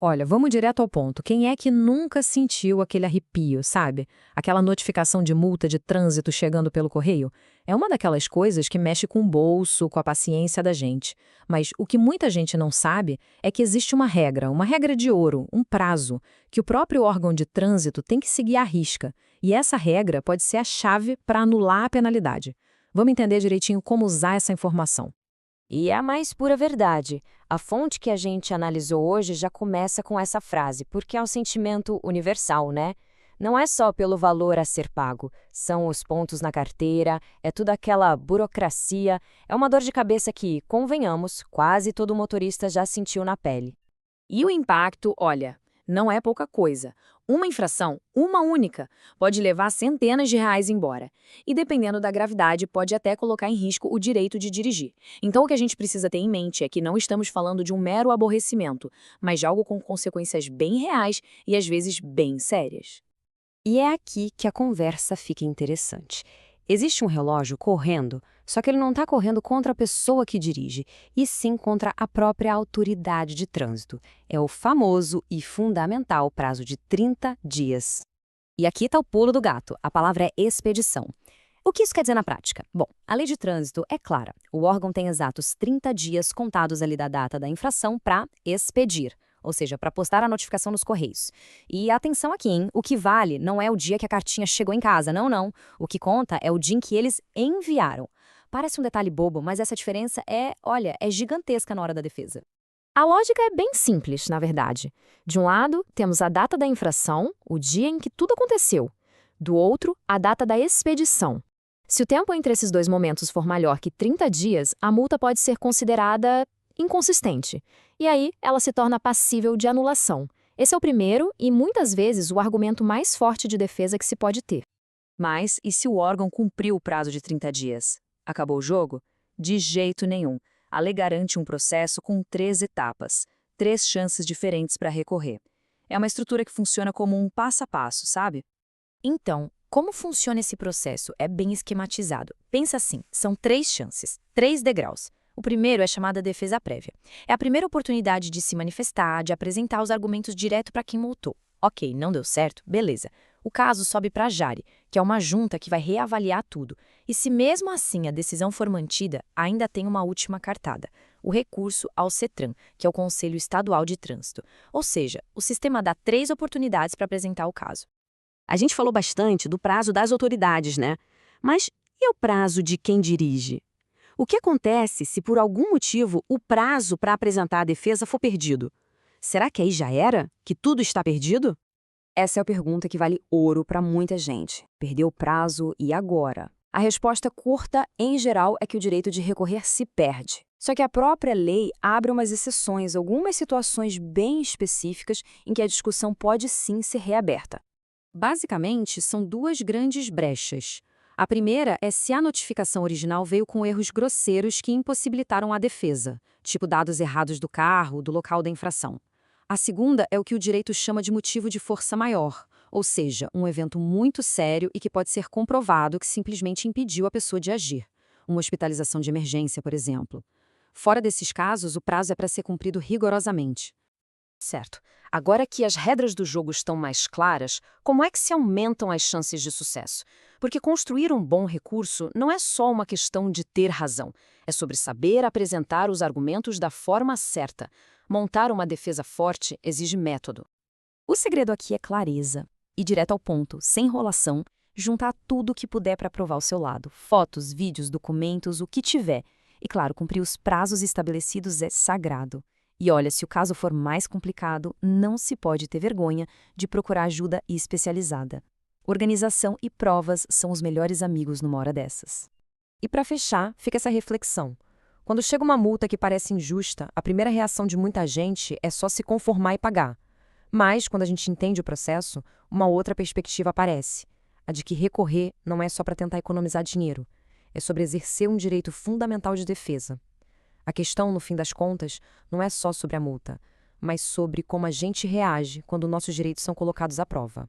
Olha, vamos direto ao ponto. Quem é que nunca sentiu aquele arrepio, sabe? Aquela notificação de multa de trânsito chegando pelo correio? É uma daquelas coisas que mexe com o bolso, com a paciência da gente. Mas o que muita gente não sabe é que existe uma regra de ouro, um prazo, que o próprio órgão de trânsito tem que seguir à risca. E essa regra pode ser a chave para anular a penalidade. Vamos entender direitinho como usar essa informação. E é a mais pura verdade. A fonte que a gente analisou hoje já começa com essa frase, porque é um sentimento universal, né? Não é só pelo valor a ser pago, são os pontos na carteira, é toda aquela burocracia, é uma dor de cabeça que, convenhamos, quase todo motorista já sentiu na pele. E o impacto, olha, não é pouca coisa. Uma infração, uma única, pode levar centenas de reais embora. E dependendo da gravidade, pode até colocar em risco o direito de dirigir. Então o que a gente precisa ter em mente é que não estamos falando de um mero aborrecimento, mas de algo com consequências bem reais e às vezes bem sérias. E é aqui que a conversa fica interessante. Existe um relógio correndo, só que ele não está correndo contra a pessoa que dirige, e sim contra a própria autoridade de trânsito. É o famoso e fundamental prazo de 30 dias. E aqui está o pulo do gato. A palavra é expedição. O que isso quer dizer na prática? Bom, a lei de trânsito é clara. O órgão tem exatos 30 dias contados ali da data da infração para expedir, ou seja, para postar a notificação nos correios. E atenção aqui, hein? O que vale não é o dia que a cartinha chegou em casa, não, não. O que conta é o dia em que eles enviaram. Parece um detalhe bobo, mas essa diferença é gigantesca na hora da defesa. A lógica é bem simples, na verdade. De um lado, temos a data da infração, o dia em que tudo aconteceu. Do outro, a data da expedição. Se o tempo entre esses dois momentos for maior que 30 dias, a multa pode ser considerada inconsistente. E aí, ela se torna passível de anulação. Esse é o primeiro e, muitas vezes, o argumento mais forte de defesa que se pode ter. Mas e se o órgão cumpriu o prazo de 30 dias? Acabou o jogo? De jeito nenhum. A lei garante um processo com 3 etapas, 3 chances diferentes para recorrer. É uma estrutura que funciona como um passo a passo, sabe? Então, como funciona esse processo? É bem esquematizado. Pensa assim, são 3 chances, 3 degraus. O primeiro é chamada defesa prévia. É a primeira oportunidade de se manifestar, de apresentar os argumentos direto para quem multou. Ok, não deu certo? Beleza. O caso sobe para a Jari, que é uma junta que vai reavaliar tudo. E se mesmo assim a decisão for mantida, ainda tem uma última cartada. O recurso ao CETRAN, que é o Conselho Estadual de Trânsito. Ou seja, o sistema dá 3 oportunidades para apresentar o caso. A gente falou bastante do prazo das autoridades, né? Mas e o prazo de quem dirige? O que acontece se, por algum motivo, o prazo para apresentar a defesa for perdido? Será que aí já era? Que tudo está perdido? Essa é a pergunta que vale ouro para muita gente. Perdeu o prazo e agora? A resposta curta, em geral, é que o direito de recorrer se perde. Só que a própria lei abre umas exceções, algumas situações bem específicas em que a discussão pode sim ser reaberta. Basicamente, são duas grandes brechas. A primeira é se a notificação original veio com erros grosseiros que impossibilitaram a defesa, tipo dados errados do carro, do local da infração. A segunda é o que o direito chama de motivo de força maior, ou seja, um evento muito sério e que pode ser comprovado que simplesmente impediu a pessoa de agir. Uma hospitalização de emergência, por exemplo. Fora desses casos, o prazo é para ser cumprido rigorosamente. Certo. Agora que as regras do jogo estão mais claras, como é que se aumentam as chances de sucesso? Porque construir um bom recurso não é só uma questão de ter razão. É sobre saber apresentar os argumentos da forma certa. Montar uma defesa forte exige método. O segredo aqui é clareza. Ir direto ao ponto, sem enrolação, juntar tudo o que puder para provar o seu lado. Fotos, vídeos, documentos, o que tiver. E claro, cumprir os prazos estabelecidos é sagrado. E olha, se o caso for mais complicado, não se pode ter vergonha de procurar ajuda especializada. Organização e provas são os melhores amigos numa hora dessas. E para fechar, fica essa reflexão. Quando chega uma multa que parece injusta, a primeira reação de muita gente é só se conformar e pagar. Mas, quando a gente entende o processo, uma outra perspectiva aparece. A de que recorrer não é só para tentar economizar dinheiro. É sobre exercer um direito fundamental de defesa. A questão, no fim das contas, não é só sobre a multa, mas sobre como a gente reage quando nossos direitos são colocados à prova.